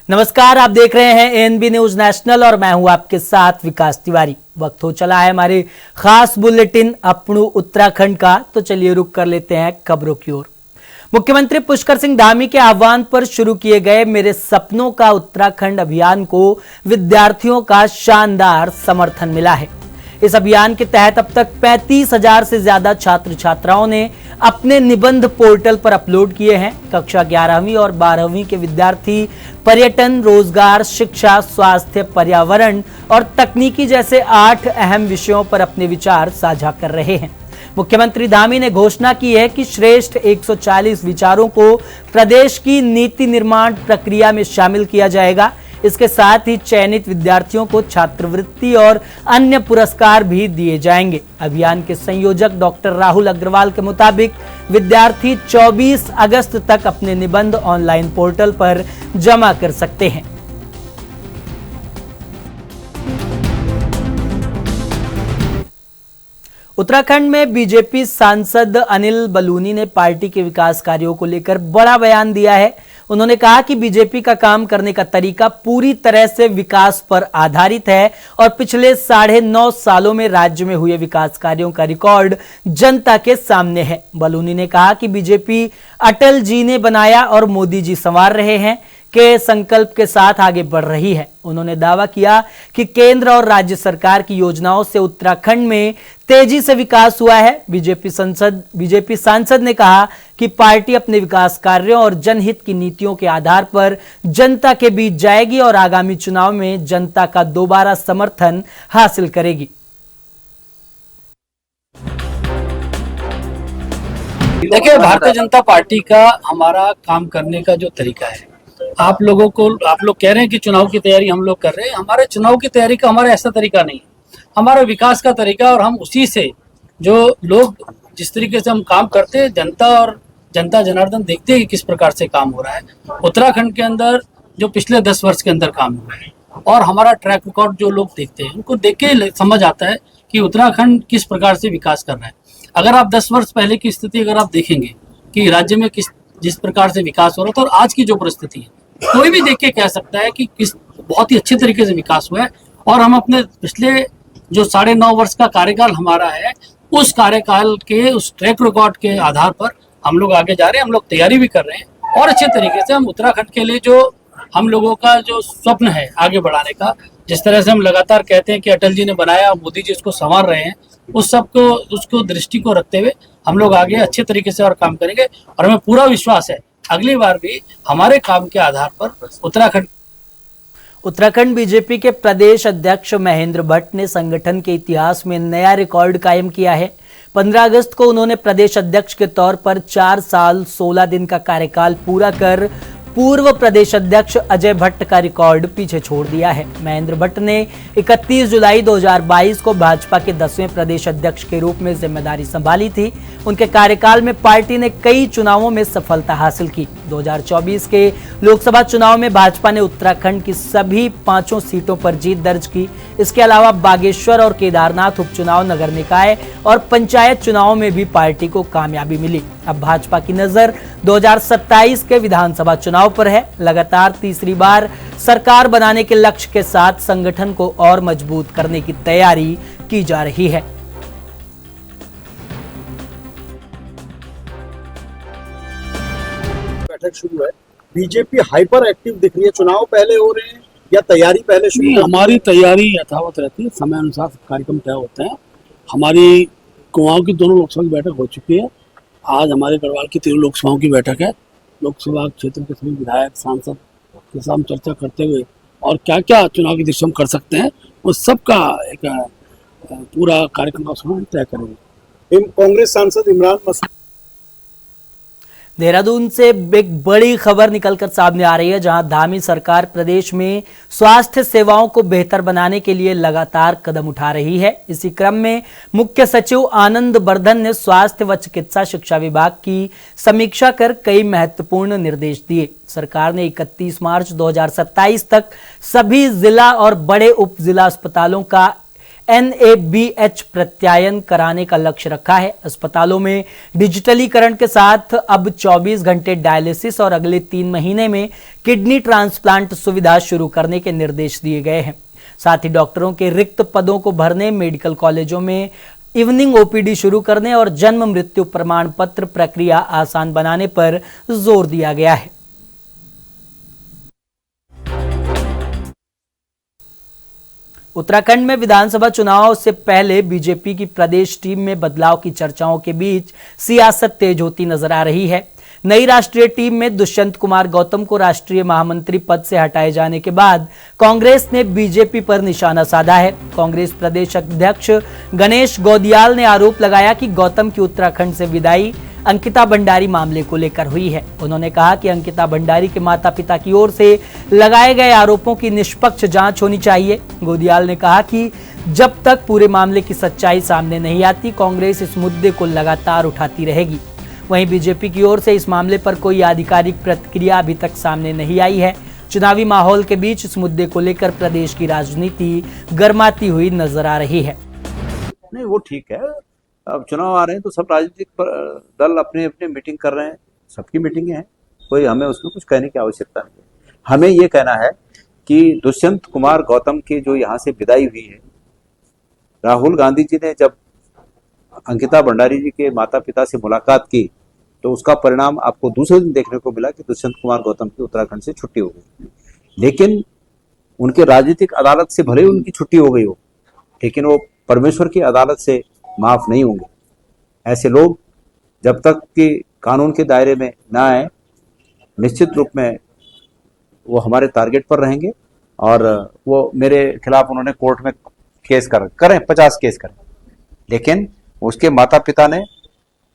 नमस्कार, आप देख रहे हैं एएनबी न्यूज नेशनल और मैं हूं आपके साथ विकास तिवारी। वक्त हो चला है हमारे खास बुलेटिन अपनू उत्तराखंड का, तो चलिए रुक कर लेते हैं खबरों की ओर। मुख्यमंत्री पुष्कर सिंह धामी के आह्वान पर शुरू किए गए मेरे सपनों का उत्तराखंड अभियान को विद्यार्थियों का शानदार समर्थन मिला है। इस अभियान के तहत अब तक 35,000 से ज्यादा छात्र छात्राओं ने अपने निबंध पोर्टल पर अपलोड किए हैं। कक्षा 11वीं और 12वीं के विद्यार्थी पर्यटन, रोजगार, शिक्षा, स्वास्थ्य, पर्यावरण और तकनीकी जैसे 8 अहम विषयों पर अपने विचार साझा कर रहे हैं। मुख्यमंत्री धामी ने घोषणा की है कि श्रेष्ठ 140 विचारों को प्रदेश की नीति निर्माण प्रक्रिया में शामिल किया जाएगा। इसके साथ ही चयनित विद्यार्थियों को छात्रवृत्ति और अन्य पुरस्कार भी दिए जाएंगे। अभियान के संयोजक डॉक्टर राहुल अग्रवाल के मुताबिक विद्यार्थी 24 अगस्त तक अपने निबंध ऑनलाइन पोर्टल पर जमा कर सकते हैं। उत्तराखंड में बीजेपी सांसद अनिल बलूनी ने पार्टी के विकास कार्यों को लेकर बड़ा बयान दिया है। उन्होंने कहा कि बीजेपी का काम करने का तरीका पूरी तरह से विकास पर आधारित है और पिछले 9.5 सालों में राज्य में हुए विकास कार्यों का रिकॉर्ड जनता के सामने है। बलूनी ने कहा कि बीजेपी अटल जी ने बनाया और मोदी जी संवार रहे हैं के संकल्प के साथ आगे बढ़ रही है। उन्होंने दावा किया कि केंद्र और राज्य सरकार की योजनाओं से उत्तराखंड में तेजी से विकास हुआ है। बीजेपी सांसद ने कहा कि पार्टी अपने विकास कार्यों और जनहित की नीतियों के आधार पर जनता के बीच जाएगी और आगामी चुनाव में जनता का दोबारा समर्थन हासिल करेगी। देखिए, भारतीय जनता पार्टी का हमारा काम करने का जो तरीका है, आप लोग कह रहे हैं कि चुनाव की तैयारी हम लोग कर रहे हैं। हमारे चुनाव की तैयारी का हमारा ऐसा तरीका नहीं है, हमारा विकास का तरीका, और हम उसी से जो लोग जिस तरीके से हम काम करते हैं, जनता और जनता जनार्दन देखते हैं कि किस प्रकार से काम हो रहा है उत्तराखंड के अंदर, जो पिछले 10 वर्ष के अंदर काम हुआ है, और हमारा ट्रैक रिकॉर्ड जो लोग देखते हैं, उनको देख के समझ आता है कि उत्तराखंड किस प्रकार से विकास कर रहा है। अगर आप 10 वर्ष पहले की स्थिति अगर आप देखेंगे कि राज्य में जिस प्रकार से विकास हो रहा था और आज की जो परिस्थिति है, कोई भी देख के कह सकता है कि किस बहुत ही अच्छे तरीके से विकास हुआ है। और हम अपने पिछले जो 9.5 वर्ष का कार्यकाल हमारा है, उस कार्यकाल के उस ट्रैक रिकॉर्ड के आधार पर हम लोग आगे जा रहे हैं। हम लोग तैयारी भी कर रहे हैं और अच्छे तरीके से हम उत्तराखंड के लिए जो हम लोगों का जो स्वप्न है आगे बढ़ाने का, जिस तरह से हम लगातार कहते हैं कि अटल जी ने बनाया, मोदी जी इसको संवार रहे हैं, उस सब को उसको दृष्टि को रखते हुए हम लोग आगे अच्छे तरीके से और काम करेंगे। और हमें पूरा विश्वास है अगली बार भी हमारे काम के आधार पर उत्तराखंड बीजेपी के प्रदेश अध्यक्ष महेंद्र भट्ट ने संगठन के इतिहास में नया रिकॉर्ड कायम किया है। 15 अगस्त को उन्होंने प्रदेश अध्यक्ष के तौर पर 4 साल 16 दिन का कार्यकाल पूरा कर पूर्व प्रदेश अध्यक्ष अजय भट्ट का रिकॉर्ड पीछे छोड़ दिया है। महेंद्र भट्ट ने 31 जुलाई 2022 को भाजपा के 10वें प्रदेश अध्यक्ष के रूप में जिम्मेदारी संभाली थी। उनके कार्यकाल में पार्टी ने कई चुनावों में सफलता हासिल की। 2024 के लोकसभा चुनाव में भाजपा ने उत्तराखंड की सभी 5 सीटों पर जीत दर्ज की। इसके अलावा बागेश्वर और केदारनाथ उपचुनाव, नगर निकाय और पंचायत चुनाव में भी पार्टी को कामयाबी मिली। अब भाजपा की नजर 2027 के विधानसभा चुनाव पर है। लगातार तीसरी बार सरकार बनाने के लक्ष्य के साथ संगठन को और मजबूत करने की तैयारी की जा रही है। बैठक शुरू है, बीजेपी हाइपर एक्टिव दिख रही है। चुनाव पहले हो रहे हैं या तैयारी पहले शुरू? हमारी तैयारी यथावत रहती है, समय अनुसार कार्यक्रम तय होते हैं। हमारी कुमाऊं की दोनों लोकसभा की बैठक हो चुकी है। आज हमारे गढ़वाल की 3 लोकसभाओं की बैठक है। लोकसभा क्षेत्र के सभी विधायक, सांसद के साथ चर्चा करते हुए और क्या क्या चुनाव की दिशा में कर सकते हैं, उस सब का एक पूरा कार्यक्रम का समय तय करेंगे। कांग्रेस सांसद इमरान मसूद देहरादून से एक बड़ी खबर निकलकर सामने आ रही है, जहां धामी सरकार प्रदेश में स्वास्थ्य सेवाओं को बेहतर बनाने के लिए लगातार कदम उठा रही है। इसी क्रम में मुख्य सचिव आनंद वर्धन ने स्वास्थ्य व चिकित्सा शिक्षा विभाग की समीक्षा कर कई महत्वपूर्ण निर्देश दिए। सरकार ने 31 मार्च 2027 तक सभी जिला और बड़े उप जिला अस्पतालों का NABH प्रत्यायन कराने का लक्ष्य रखा है। अस्पतालों में डिजिटलीकरण के साथ अब 24 घंटे डायलिसिस और अगले 3 महीने में किडनी ट्रांसप्लांट सुविधा शुरू करने के निर्देश दिए गए हैं। साथ ही डॉक्टरों के रिक्त पदों को भरने, मेडिकल कॉलेजों में इवनिंग OPD शुरू करने और जन्म मृत्यु प्रमाण पत्र प्रक्रिया आसान बनाने पर जोर दिया गया है। उत्तराखंड में विधानसभा चुनाव से पहले बीजेपी की प्रदेश टीम में बदलाव की चर्चाओं के बीच सियासत तेज होती नजर आ रही है। नई राष्ट्रीय टीम में दुष्यंत कुमार गौतम को राष्ट्रीय महामंत्री पद से हटाए जाने के बाद कांग्रेस ने बीजेपी पर निशाना साधा है। कांग्रेस प्रदेश अध्यक्ष गणेश गौदियाल ने आरोप लगाया कि गौतम की उत्तराखंड से विदाई अंकिता भंडारी मामले को लेकर हुई है। उन्होंने कहा कि अंकिता भंडारी के माता पिता की ओर से लगाए गए आरोपों की निष्पक्ष जांच होनी चाहिए। गौदियाल ने कहा कि जब तक पूरे मामले की सच्चाई सामने नहीं आती, कांग्रेस इस मुद्दे को लगातार उठाती रहेगी। वहीं बीजेपी की ओर से इस मामले पर कोई आधिकारिक प्रतिक्रिया अभी तक सामने नहीं आई है। चुनावी माहौल के बीच इस मुद्दे को लेकर प्रदेश की राजनीति गर्माती हुई नजर आ रही है। नहीं, वो ठीक है। अब चुनाव आ रहे हैं तो सब राजनीतिक दल अपने अपने मीटिंग कर रहे हैं, सबकी मीटिंगें हैं, कोई हमें उसमें कुछ कहने की आवश्यकता नहीं है। हमें ये कहना है कि दुष्यंत कुमार गौतम की जो यहाँ से विदाई हुई है, राहुल गांधी जी ने जब अंकिता भंडारी जी के माता पिता से मुलाकात की तो उसका परिणाम आपको दूसरे दिन देखने को मिला कि दुष्यंत कुमार गौतम की उत्तराखंड से छुट्टी हो गई। लेकिन उनके राजनीतिक अदालत से भले ही उनकी छुट्टी हो गई हो, लेकिन वो परमेश्वर की अदालत से माफ नहीं होंगे। ऐसे लोग जब तक कि कानून के दायरे में ना आए, निश्चित रूप में वो हमारे टारगेट पर रहेंगे और वो मेरे खिलाफ उन्होंने कोर्ट में केस करें 50 केस करें, लेकिन उसके माता पिता ने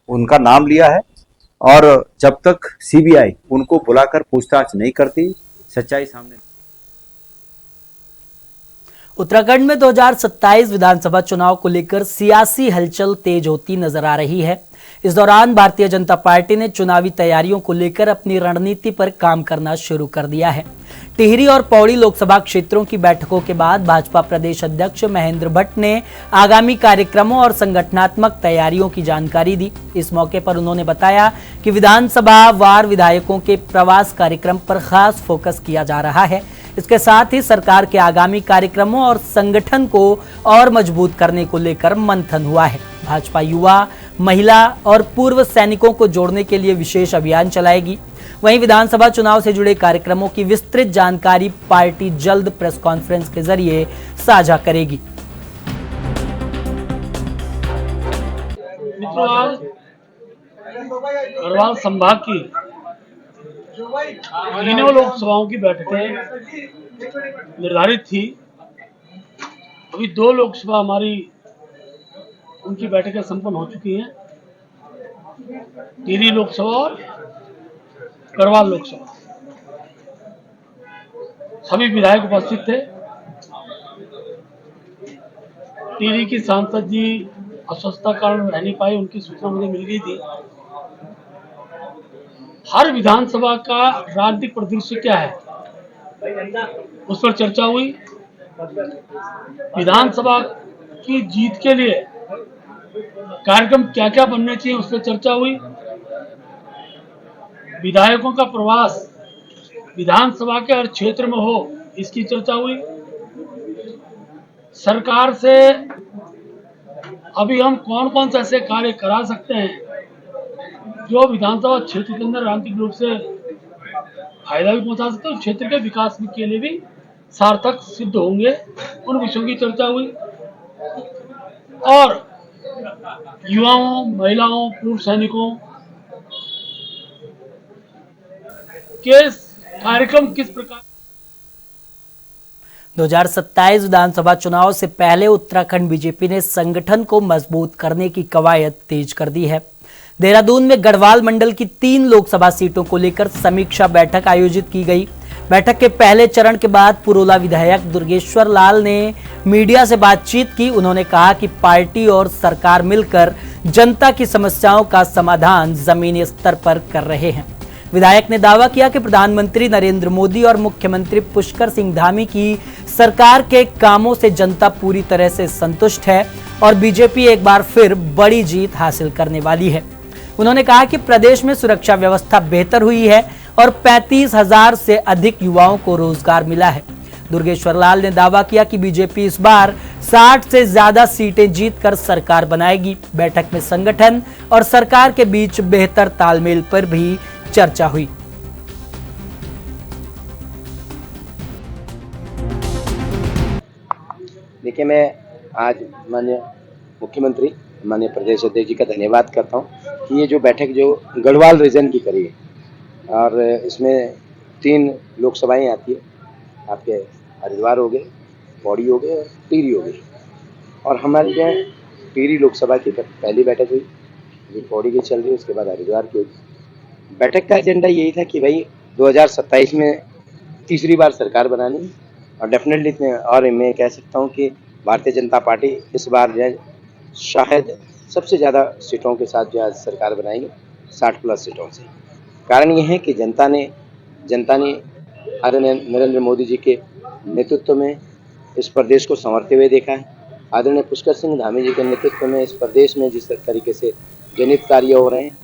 उनका नाम लिया है और जब तक CBI उनको बुलाकर पूछताछ नहीं करती, सच्चाई सामने। उत्तराखंड में 2027 विधानसभा चुनाव को लेकर सियासी हलचल तेज होती नजर आ रही है। इस दौरान भारतीय जनता पार्टी ने चुनावी तैयारियों को लेकर अपनी रणनीति पर काम करना शुरू कर दिया है। टिहरी और पौड़ी लोकसभा क्षेत्रों की बैठकों के बाद भाजपा प्रदेश अध्यक्ष महेंद्र भट्ट ने आगामी कार्यक्रमों और संगठनात्मक तैयारियों की जानकारी दी। इस मौके पर उन्होंने बताया कि विधानसभा वार विधायकों के प्रवास कार्यक्रम पर खास फोकस किया जा रहा है। इसके साथ ही सरकार के आगामी कार्यक्रमों और संगठन को और मजबूत करने को लेकर मंथन हुआ है। भाजपा युवा, महिला और पूर्व सैनिकों को जोड़ने के लिए विशेष अभियान चलाएगी। वहीं विधानसभा चुनाव से जुड़े कार्यक्रमों की विस्तृत जानकारी पार्टी जल्द प्रेस कॉन्फ्रेंस के जरिए साझा करेगी। मित्रों, आज गढ़वाल संभाग की तीनों लोकसभाओं की बैठकें निर्धारित थी। अभी 2 लोकसभा हमारी उनकी बैठकें संपन्न हो चुकी हैं, टिहरी लोकसभा और गढ़वाल लोकसभा। सभी विधायक उपस्थित थे। टिहरी की सांसद जी अस्वस्थता कारण रह नहीं पाए, उनकी सूचना मुझे मिल गई थी। हर विधानसभा का राजनीतिक परिदृश्य क्या है, उस पर चर्चा हुई। विधानसभा की जीत के लिए कार्यक्रम क्या क्या बनने चाहिए, उस पर चर्चा हुई। विधायकों का प्रवास विधानसभा के हर क्षेत्र में हो, इसकी चर्चा हुई। सरकार से अभी हम कौन कौन से ऐसे कार्य करा सकते हैं जो विधानसभा क्षेत्र के अंदर राजनीतिक रूप से फायदा भी पहुंचा सकते हैं और क्षेत्र के विकास के लिए भी सार्थक सिद्ध होंगे, उन विषयों की चर्चा हुई। और युवाओं, महिलाओं, पूर्व सैनिकों के कार्यक्रम किस प्रकार। 2027 विधानसभा चुनाव से पहले उत्तराखंड बीजेपी ने संगठन को मजबूत करने की कवायद तेज कर दी है। देहरादून में गढ़वाल मंडल की 3 लोकसभा सीटों को लेकर समीक्षा बैठक आयोजित की गई। बैठक के पहले चरण के बाद पुरोला विधायक दुर्गेश्वर लाल ने मीडिया से बातचीत की। उन्होंने कहा कि पार्टी और सरकार मिलकर जनता की समस्याओं का समाधान जमीनी स्तर पर कर रहे हैं। विधायक ने दावा किया कि प्रधानमंत्री नरेंद्र मोदी और मुख्यमंत्री पुष्कर सिंह धामी की सरकार के कामों से जनता पूरी तरह से संतुष्ट है और बीजेपी एक बार फिर बड़ी जीत हासिल करने वाली है। उन्होंने कहा कि प्रदेश में सुरक्षा व्यवस्था बेहतर हुई है और 35,000 से अधिक युवाओं को रोजगार मिला है। दुर्गेश्वर लाल ने दावा किया कि बीजेपी इस बार 60 से ज्यादा सीटें जीतकर सरकार बनाएगी। बैठक में संगठन और सरकार के बीच बेहतर तालमेल पर भी चर्चा हुई। देखिए, मैं आज माननीय मुख्यमंत्री, माननीय प्रदेश अध्यक्ष जी का धन्यवाद करता हूँ कि ये जो बैठक जो गढ़वाल रीजन की करी है और इसमें 3 लोकसभाएं आती है, आपके हरिद्वार हो गए, पौड़ी हो गए और टिहरी हो गई। और हमारे यहाँ टिहरी लोकसभा की पहली बैठक हुई, अभी पौड़ी की चल रही है, उसके बाद हरिद्वार की होगी। बैठक का एजेंडा यही था कि भाई 2027 में तीसरी बार सरकार बनानी है और डेफिनेटली और मैं कह सकता हूँ कि भारतीय जनता पार्टी इस बार जो है शायद सबसे ज़्यादा सीटों के साथ जो है सरकार बनाएगी, 60+ सीटों से। कारण ये है कि जनता ने आदरणीय नरेंद्र मोदी जी के नेतृत्व में इस प्रदेश को संवरते हुए देखा है। आदरणीय पुष्कर सिंह धामी जी के नेतृत्व में इस प्रदेश में जिस तरीके से जनहित कार्य हो रहे हैं,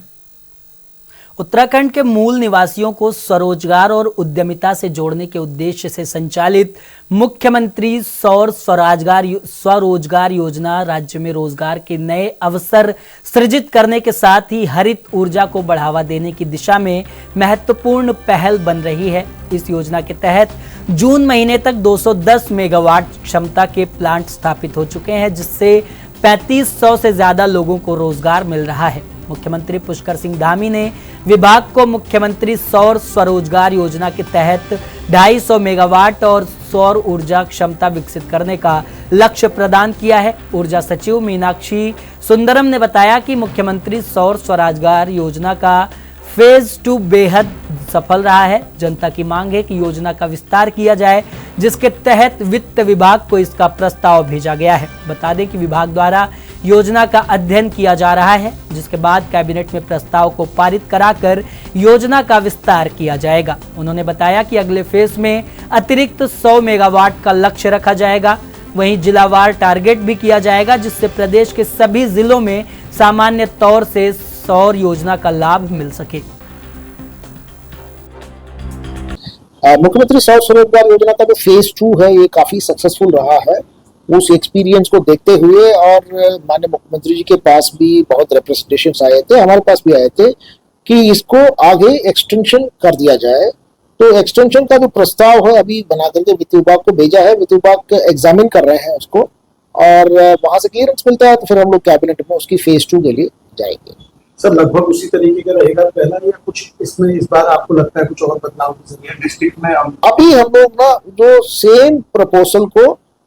उत्तराखंड के मूल निवासियों को स्वरोजगार और उद्यमिता से जोड़ने के उद्देश्य से संचालित मुख्यमंत्री सौर स्वरोजगार योजना राज्य में रोजगार के नए अवसर सृजित करने के साथ ही हरित ऊर्जा को बढ़ावा देने की दिशा में महत्वपूर्ण पहल बन रही है। इस योजना के तहत जून महीने तक 210 मेगावाट क्षमता के प्लांट स्थापित हो चुके हैं, जिससे 3500 से ज्यादा लोगों को रोजगार मिल रहा है। मुख्यमंत्री पुष्कर सिंह धामी ने विभाग को मुख्यमंत्री सौर स्वरोजगार योजना के तहत 250 मेगावाट और सौर ऊर्जा क्षमता विकसित करने का लक्ष्य प्रदान किया है। ऊर्जा सचिव मीनाक्षी सुंदरम ने बताया कि मुख्यमंत्री सौर स्वरोजगार योजना का फेज 2 बेहद सफल रहा है। जनता की मांग है कि योजना का विस्तार किया जाए, जिसके तहत वित्त विभाग को इसका प्रस्ताव भेजा गया है। बता दें कि विभाग द्वारा योजना का अध्ययन किया जा रहा है, जिसके बाद कैबिनेट में प्रस्ताव को पारित कराकर योजना का विस्तार किया जाएगा। उन्होंने बताया कि अगले फेज में अतिरिक्त 100 मेगावाट का लक्ष्य रखा जाएगा। वहीं जिलावार टारगेट भी किया जाएगा, जिससे प्रदेश के सभी जिलों में सामान्य तौर से सौर योजना का लाभ मिल सके। मुख्यमंत्री सौर स्वरोजगार योजना का जो फेज 2 है, ये काफी सक्सेसफुल रहा है। उस एक्सपीरियंस को देखते हुए और माननीय मुख्यमंत्री जी के पास भी बहुत रिप्रेजेंटेशंस आए थे, हमारे पास भी आए थे कि इसको आगे एक्सटेंशन कर दिया जाए। तो एक्सटेंशन का जो प्रस्ताव है अभी बना करके वित्त विभाग को भेजा है, वित्त विभाग एग्जामिन कर रहे हैं उसको, और वहां से क्लियरेंस मिलता है तो फिर हम लोग कैबिनेट में उसकी फेज 2 के लिए जाएंगे। सर, लगभग उसी तरीके का रहेगा पहला, या कुछ इसमें इस बार आपको लगता है कुछ और बदलाव की जरूरत है डिस्ट्रिक्ट में? अभी हम लोग ना जो सेम प्रपोजल को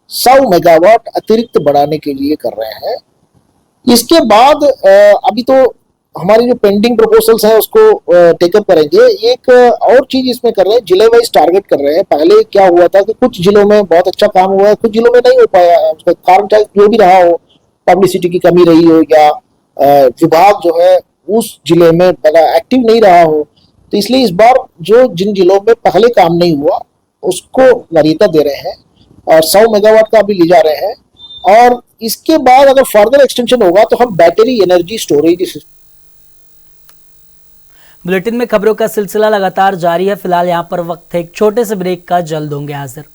100 मेगावाट अतिरिक्त बढ़ाने के लिए कर रहे हैं। इसके बाद अभी तो हमारी जो पेंडिंग प्रपोजल्स हैं उसको टेकअप करेंगे। एक और चीज इसमें कर रहे हैं, जिले वाइज टारगेट कर रहे हैं। पहले क्या हुआ था कि कुछ जिलों में बहुत अच्छा काम हुआ है, कुछ जिलों में नहीं हो पाया है। उसका कारण चाहे जो भी रहा हो, पब्लिसिटी की कमी रही हो या विभाग जो है उस जिले में बड़ा एक्टिव नहीं रहा हो, तो इसलिए इस बार जो जिन जिलों में पहले काम नहीं हुआ उसको वरीयता दे रहे हैं और 100 मेगावाट का भी ले जा रहे हैं। और इसके बाद अगर फर्दर एक्सटेंशन होगा तो हम बैटरी एनर्जी स्टोरेज। बुलेटिन में खबरों का सिलसिला लगातार जारी है। फिलहाल यहाँ पर वक्त है एक छोटे से ब्रेक का, जल्द होंगे हाजिर।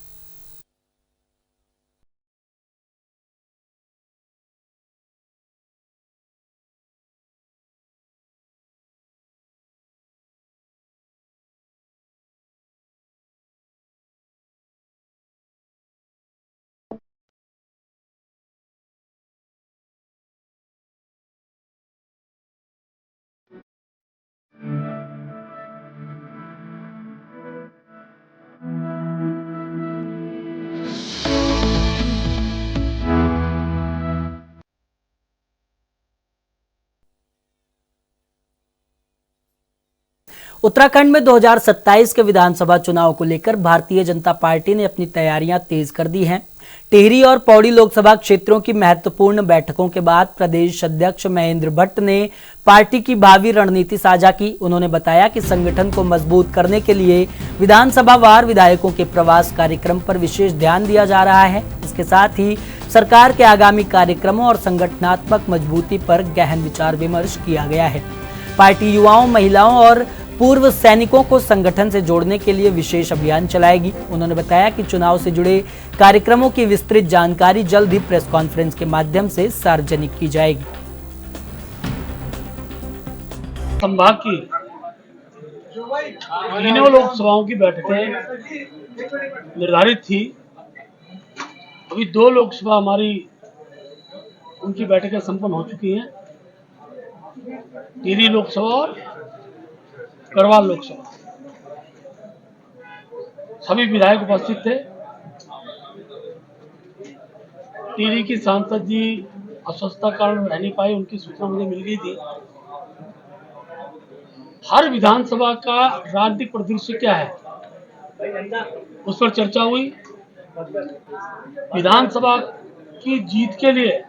उत्तराखंड में 2027 के विधानसभा चुनाव को लेकर भारतीय जनता पार्टी ने अपनी तैयारियां तेज कर दी हैं। टिहरी और पौड़ी लोकसभा क्षेत्रों की महत्वपूर्ण बैठकों के बाद प्रदेश अध्यक्ष महेंद्र भट्ट ने पार्टी की भावी रणनीति साझा की। उन्होंने बताया कि संगठन को मजबूत करने के लिए विधानसभा वार विधायकों के प्रवास कार्यक्रम पर विशेष ध्यान दिया जा रहा है। इसके साथ ही सरकार के आगामी कार्यक्रमों और संगठनात्मक मजबूती पर गहन विचार विमर्श किया गया है। पार्टी युवाओं, महिलाओं और पूर्व सैनिकों को संगठन से जोड़ने के लिए विशेष अभियान चलाएगी। उन्होंने बताया कि चुनाव से जुड़े कार्यक्रमों की विस्तृत जानकारी जल्द ही प्रेस कॉन्फ्रेंस के माध्यम से सार्वजनिक की जाएगी। संभाग की तीनों लोकसभाओं की बैठकें निर्धारित थी। अभी 2 लोकसभा हमारी उनकी बैठकें संपन्न हो चुकी हैं, टिहरी लोकसभा और गढ़वाल लोकसभा। सभी विधायक उपस्थित थे। टिहरी की सांसद जी अस्वस्थता कारण रह नहीं पाई, उनकी सूचना मुझे मिल गई थी। हर विधानसभा का राजनीतिक परिदृश्य क्या है उस पर चर्चा हुई। विधानसभा की जीत के लिए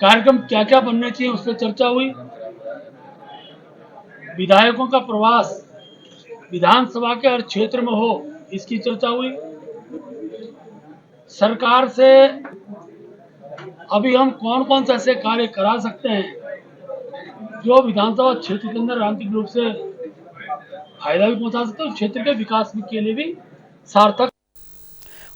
कार्यक्रम क्या क्या बनने चाहिए उस पर चर्चा हुई। विधायकों का प्रवास विधानसभा के हर क्षेत्र में हो, इसकी चर्चा हुई। सरकार से अभी हम कौन कौन से ऐसे कार्य करा सकते हैं जो विधानसभा क्षेत्र के अंदर राजनीतिक रूप से फायदा भी पहुंचा सकते हैं और क्षेत्र के विकास के लिए भी सार्थक।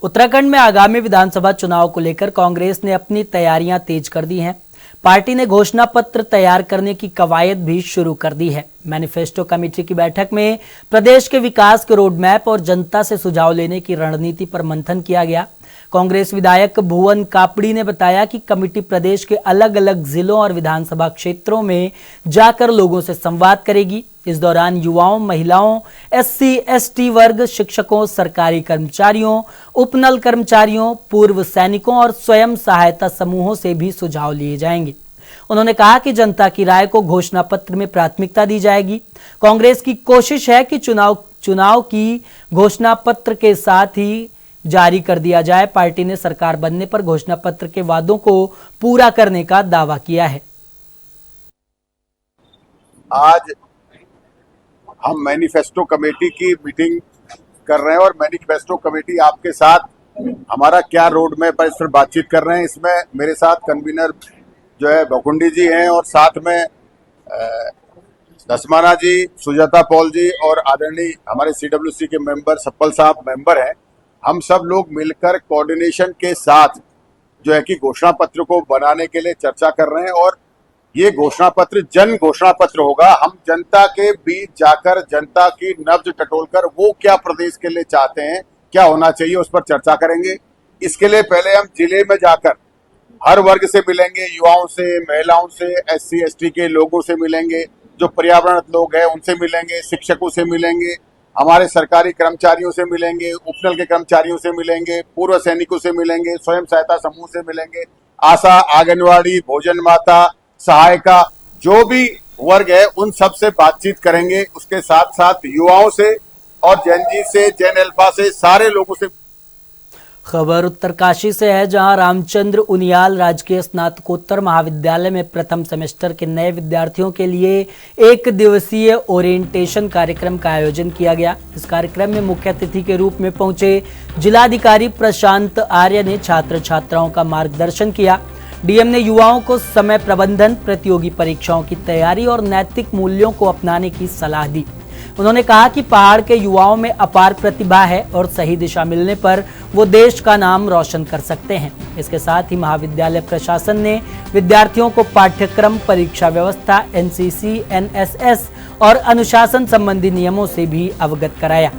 उत्तराखंड में आगामी विधानसभा चुनाव को लेकर कांग्रेस ने अपनी तैयारियां तेज कर दी हैं। पार्टी ने घोषणा पत्र तैयार करने की कवायद भी शुरू कर दी है। मैनिफेस्टो कमेटी की बैठक में प्रदेश के विकास के रोड मैप और जनता से सुझाव लेने की रणनीति पर मंथन किया गया। कांग्रेस विधायक भुवन कापड़ी ने बताया कि कमेटी प्रदेश के अलग अलग जिलों और विधानसभा क्षेत्रों में जाकर लोगों से संवाद करेगी। इस दौरान युवाओं, महिलाओं, SC, ST वर्ग, शिक्षकों, सरकारी कर्मचारियों, उपनल कर्मचारियों, पूर्व सैनिकों और स्वयं सहायता समूहों से भी सुझाव लिए जाएंगे। उन्होंने कहा कि जनता की राय को घोषणा पत्र में प्राथमिकता दी जाएगी। कांग्रेस की कोशिश है कि चुनाव की घोषणा पत्र के साथ ही जारी कर दिया जाए। पार्टी ने सरकार बनने पर घोषणा पत्र के वादों को पूरा करने का दावा किया है। आज हम मैनिफेस्टो कमेटी की मीटिंग कर रहे हैं और मैनिफेस्टो कमेटी आपके साथ हमारा क्या रोड मैप है इस पर बातचीत कर रहे हैं। इसमें मेरे साथ कन्वीनर जो है भकुंडी जी हैं और साथ में दसमाना जी, सुजाता पॉल जी और आदरणीय हमारे CWC के मेंबर सप्पल साहब मेंबर हैं। हम सब लोग मिलकर कोऑर्डिनेशन के साथ जो है कि घोषणा पत्र को बनाने के लिए चर्चा कर रहे हैं और ये घोषणा पत्र जन घोषणा पत्र होगा। हम जनता के बीच जाकर जनता की नब्ज टटोलकर वो क्या प्रदेश के लिए चाहते हैं, क्या होना चाहिए, उस पर चर्चा करेंगे। इसके लिए पहले हम जिले में जाकर हर वर्ग से मिलेंगे, युवाओं से, महिलाओं से, SC ST के लोगों से मिलेंगे, जो पर्यावरण लोग हैं उनसे मिलेंगे, शिक्षकों से मिलेंगे, हमारे सरकारी कर्मचारियों से मिलेंगे, उपनल के कर्मचारियों से मिलेंगे, पूर्व सैनिकों से मिलेंगे, स्वयं सहायता समूह से मिलेंगे, आशा, आंगनवाड़ी, भोजन माता, सहायिका, जो भी वर्ग है उन सब से बातचीत करेंगे। उसके साथ साथ युवाओं से और जेन जी से, जेन अल्फा से, सारे लोगों से। खबर उत्तरकाशी से है, जहां रामचंद्र उनियाल राजकीय स्नातकोत्तर महाविद्यालय में प्रथम सेमेस्टर के नए विद्यार्थियों के लिए 1 दिवसीय ओरिएंटेशन कार्यक्रम का आयोजन किया गया। इस कार्यक्रम में मुख्य अतिथि के रूप में पहुंचे जिलाधिकारी प्रशांत आर्य ने छात्र छात्राओं का मार्गदर्शन किया। DM ने युवाओं को समय प्रबंधन, प्रतियोगी परीक्षाओं की तैयारी और नैतिक मूल्यों को अपनाने की सलाह दी। उन्होंने कहा कि पहाड़ के युवाओं में अपार प्रतिभा है और सही दिशा मिलने पर वो देश का नाम रोशन कर सकते हैं। इसके साथ ही महाविद्यालय प्रशासन ने विद्यार्थियों को पाठ्यक्रम, परीक्षा व्यवस्था, NCC, NSS और अनुशासन संबंधी नियमों से भी अवगत कराया।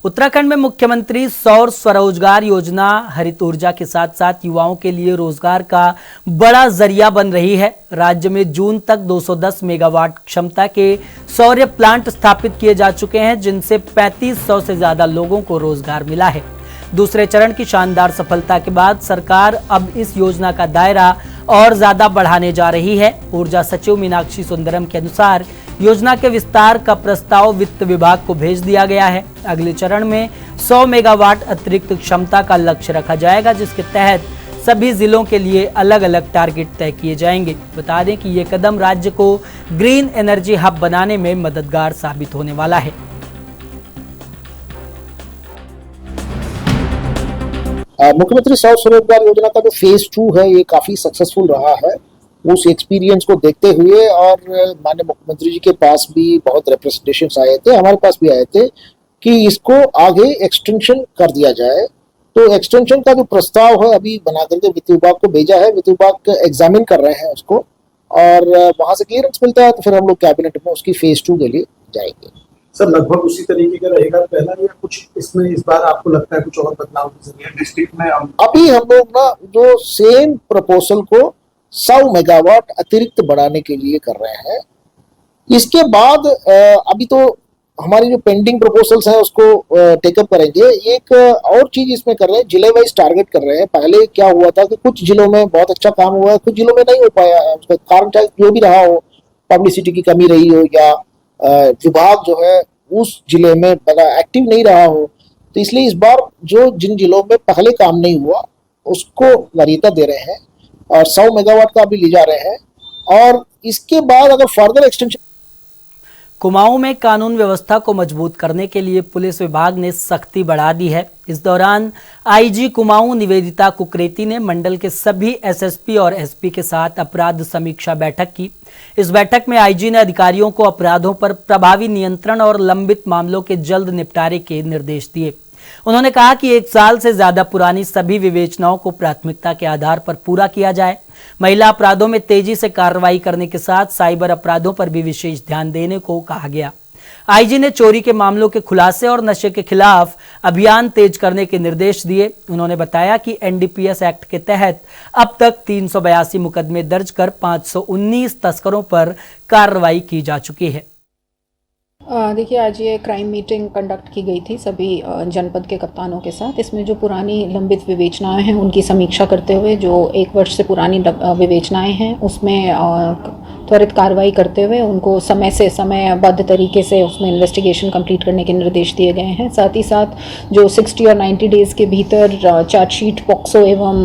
उत्तराखंड में मुख्यमंत्री सौर स्वरोजगार योजना हरित ऊर्जा के साथ साथ युवाओं के लिए रोजगार का बड़ा जरिया बन रही है। राज्य में जून तक 210 मेगावाट क्षमता के सौर प्लांट स्थापित किए जा चुके हैं, जिनसे 3500 से ज्यादा लोगों को रोजगार मिला है। दूसरे चरण की शानदार सफलता के बाद सरकार अब इस योजना का दायरा और ज्यादा बढ़ाने जा रही है। ऊर्जा सचिव मीनाक्षी सुंदरम के अनुसार योजना के विस्तार का प्रस्ताव वित्त विभाग को भेज दिया गया है। अगले चरण में 100 मेगावाट अतिरिक्त क्षमता का लक्ष्य रखा जाएगा, जिसके तहत सभी जिलों के लिए अलग अलग टारगेट तय किए जाएंगे। बता दें कि ये कदम राज्य को ग्रीन एनर्जी हब बनाने में मददगार साबित होने वाला है। मुख्यमंत्री सौर स्वरोजगार योजना का जो फेज 2 है ये काफी सक्सेसफुल रहा है। उस एक्सपीरियंस को देखते हुए और माननीय मुख्यमंत्री जी के पास भी बहुत रिप्रेजेंटेशंस आए थे, हमारे पास भी आए थे कि इसको आगे एक्सटेंशन कर दिया जाए। तो एक्सटेंशन का जो प्रस्ताव है अभी बना करके वित्त विभाग को भेजा है। वित्त विभाग एग्जामिन कर रहे हैं उसको और वहां से क्लियरेंस मिलता है तो फिर हम लोग कैबिनेट में उसकी फेज 2 के लिए जाएंगे। सर लगभग उसी तरीके का रहेगा पहला या कुछ इसमें इस बार आपको लगता है कुछ और बदलाव की जरूरत है डिस्ट्रिक्ट में? अभी हम लोग ना जो सेम प्रपोजल को 100 मेगावाट अतिरिक्त बढ़ाने के लिए कर रहे हैं। इसके बाद अभी तो हमारी जो पेंडिंग प्रपोजल्स हैं उसको टेकअप करेंगे। एक और चीज इसमें कर रहे हैं, जिले वाइज टारगेट कर रहे हैं। पहले क्या हुआ था कि कुछ जिलों में बहुत अच्छा काम हुआ है, कुछ जिलों में नहीं हो पाया है। उसका कारण चाहे जो भी रहा हो, पब्लिसिटी की कमी रही हो या विभाग जो है उस जिले में बड़ा एक्टिव नहीं रहा हो। तो इसलिए इस बार जो जिन जिलों में पहले काम नहीं हुआ उसको वरीयता दे रहे हैं और 100 मेगावाट का भी ले जा रहे हैं। और इसके बाद अगर फर्दर एक्सटेंशन कुमाऊं में कानून व्यवस्था को मजबूत करने के लिए पुलिस विभाग ने सख्ती बढ़ा दी है। इस दौरान आईजी कुमाऊं निवेदिता कुकरेती ने मंडल के सभी एसएसपी और एसपी के साथ अपराध समीक्षा बैठक की। इस बैठक में आईजी ने अधिकारियों को अपराधों पर प्रभावी नियंत्रण और लंबित मामलों के जल्द निपटारे के निर्देश दिए। उन्होंने कहा कि 1 साल से ज्यादा पुरानी सभी विवेचनाओं को प्राथमिकता के आधार पर पूरा किया जाए। महिला अपराधों में तेजी से कार्रवाई करने के साथ साइबर अपराधों पर भी विशेष ध्यान देने को कहा गया। आईजी ने चोरी के मामलों के खुलासे और नशे के खिलाफ अभियान तेज करने के निर्देश दिए। उन्होंने बताया कि एनडीपीएस एक्ट के तहत अब तक 382 मुकदमे दर्ज कर 519 तस्करों पर कार्रवाई की जा चुकी है। देखिए, आज ये क्राइम मीटिंग कंडक्ट की गई थी सभी जनपद के कप्तानों के साथ। इसमें जो पुरानी लंबित विवेचनाएं हैं उनकी समीक्षा करते हुए जो 1 वर्ष से पुरानी विवेचनाएं हैं उसमें त्वरित कार्रवाई करते हुए उनको समय से समयबद्ध तरीके से उसमें इन्वेस्टिगेशन कंप्लीट करने के निर्देश दिए गए हैं। साथ ही साथ जो 60 और 90 डेज़ के भीतर चार्जशीट पॉक्सो एवं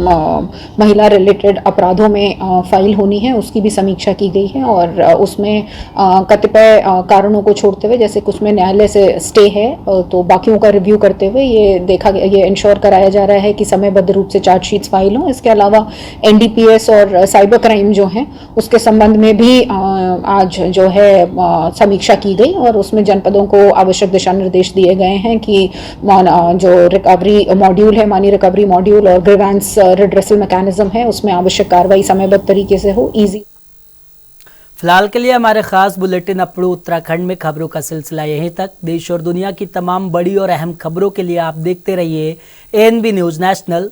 महिला रिलेटेड अपराधों में फाइल होनी है उसकी भी समीक्षा की गई है। और उसमें कतिपय कारणों को छोड़ते हुए, जैसे कुछ में न्यायालय से स्टे है तो बाकियों का रिव्यू करते हुए ये इंश्योर कराया जा रहा है कि समयबद्ध रूप से चार्जशीट्स फाइल हों। इसके अलावा एनडीपीएस और साइबर क्राइम जो हैं उसके संबंध में भी आज जो है समीक्षा की गई और उसमें जनपदों को आवश्यक दिशा निर्देश दिए गए हैं कि जो रिकवरी मॉड्यूल है, मानी रिकवरी मॉड्यूल और ग्रीवेंस रिड्रेसल मैकेनिज्म है उसमें आवश्यक कार्रवाई समयबद्ध तरीके से हो। ईजी फिलहाल के लिए हमारे खास बुलेटिन अपड़ू उत्तराखंड में खबरों का सिलसिला यहीं तक। देश और दुनिया की तमाम बड़ी और अहम खबरों के लिए आप देखते रहिए एएनबी न्यूज़ नेशनल।